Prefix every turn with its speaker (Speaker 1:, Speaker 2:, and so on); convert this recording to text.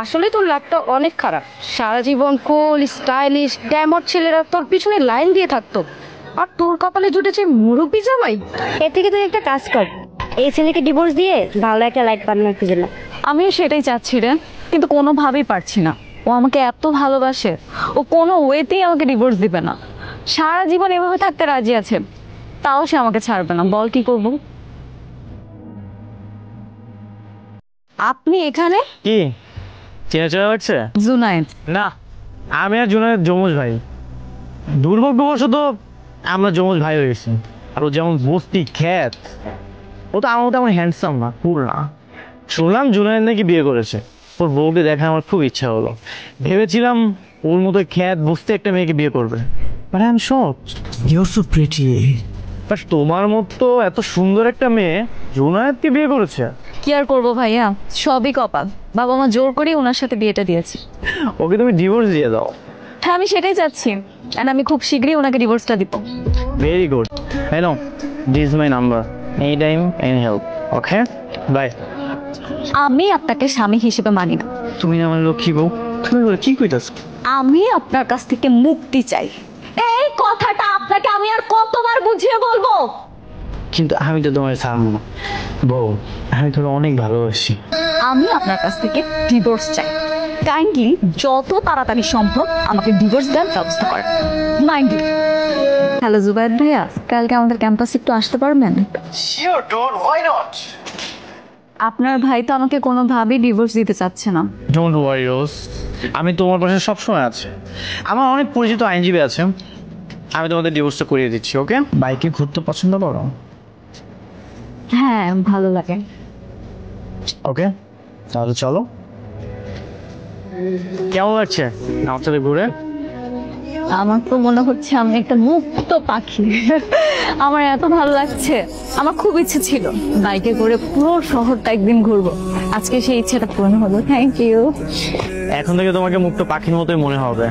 Speaker 1: আসলে তোর লাকটা অনেক খারাপ। সারা জীবন কুল স্টাইলিশ ড্যামর ছেলেরা তোর পিছনে লাইন দিয়ে থাকতো, আর তোর কপালে জুটেছে মুরব্বি জামাই।
Speaker 2: এর থেকে তুই একটা কাজ কর, এই ছেলেকে ডিভোর্স দিয়ে ভালো একটা লাইফ পার্টনার খুঁজে না।
Speaker 3: আমিও সেটাই চাচ্ছি রে, কিন্তু কোনোভাবেই পারছি না। ও আমাকে এত ভালোবাসে, ও কোনো ওয়েতেই আমাকে ডিভোর্স দিবে না। সারা জীবন এভাবে থাকতে রাজি আছে, তাও সে আমাকে ছাড়বে না। বল কি করবো? আপনি এখানে?
Speaker 4: কি চেনা চেনা লাগছে?
Speaker 3: জুনায়েদ?
Speaker 4: না, আমি আর জুনায়েদ যমজ ভাই। দুর্ভাগ্যবশত আমরা যমজ ভাই হয়ে গেছি। আর ও যেমন বস্তি খ্যাত, ও তো আমার তেমন হ্যান্ডসাম না, কুল না। শুনলাম জুনায়েদ নাকি বিয়ে করেছে। ওর বউকে দেখা আমার খুব ইচ্ছা হলো। ভেবেছিলাম ওর মতো খ্যাত বস্তি একটা মেয়েকে বিয়ে করবে। But I am shocked, you are so pretty. But তোমার মতো এত সুন্দর একটা মেয়ে জুনায়েদকে বিয়ে করেছে।
Speaker 3: কি আর করবো ভাইয়া, সবই কপাল। বাবা মা জোর করে ওনার সাথে বিয়েটা দিয়েছে।
Speaker 4: ওকে তুমি ডিভোর্স দিয়ে দাও।
Speaker 3: হ্যাঁ, আমি সেটাই চাচ্ছি, আর আমি খুব শীঘ্রই ওনাকে ডিভোর্সটা দিব।
Speaker 4: Very good. Hello, this is my number, any time any help. Okay, bye.
Speaker 3: আমি আপনাকে স্বামী হিসেবে মানি না।
Speaker 4: তুমি আমার লক্ষ্মী বউ, তুমি কি কইতাছ?
Speaker 3: আমি আপনার কাছ থেকে মুক্তি চাই। এই কথাটা আপনাকে আমি আর কতবার বুঝিয়ে বলবো?
Speaker 4: কিন্তু আমি তো তোমার ছাড়বো না বউ, আমি তোকে অনেক ভালোবাসি।
Speaker 3: আমি আপনার কাছ থেকে ডিভোর্স চাই। কাইন্ডলি যত তাড়াতাড়ি সম্ভব আমাকে ডিভোর্স দেওয়ার ব্যবস্থা করেন। মাইন্ডলি। হ্যালো জুবাইর ভাইয়া, কালকে আমাদের ক্যাম্পাসে একটু আসতে পারবেন?
Speaker 4: Sure don't, why not.
Speaker 3: আপনার ভাই তো আমাকে কোনোভাবেই ডিভোর্স দিতে চাচ্ছে না।
Speaker 4: ডোন্ট ওয়ারি রোজ, আমি তোমার পাশে সবসময় আছি। আমার অনেক পরিচিত আইনজীবী আছে, আমি তোমাদের ডিভোর্সটা করিয়ে দিচ্ছি। ওকে? বাইকে ঘুরতে পছন্দ করো?
Speaker 3: হ্যাঁ, ভালো লাগে।
Speaker 4: ওকে, তাহলে চলো। কেমন লাগছে আমার সাথে ঘুরে?
Speaker 3: আমার তো মনে হচ্ছে আমি একটা মুক্ত পাখি। আমার এত ভালো লাগছে। আমার খুব ইচ্ছে ছিল বাইকে করে পুরো শহরটা একদিন ঘুরবো। আজকে সেই ইচ্ছেটা পূরণ হলো। Thank you.
Speaker 4: এখন থেকে তোমাকে মুক্ত পাখির মতোই মনে হবে।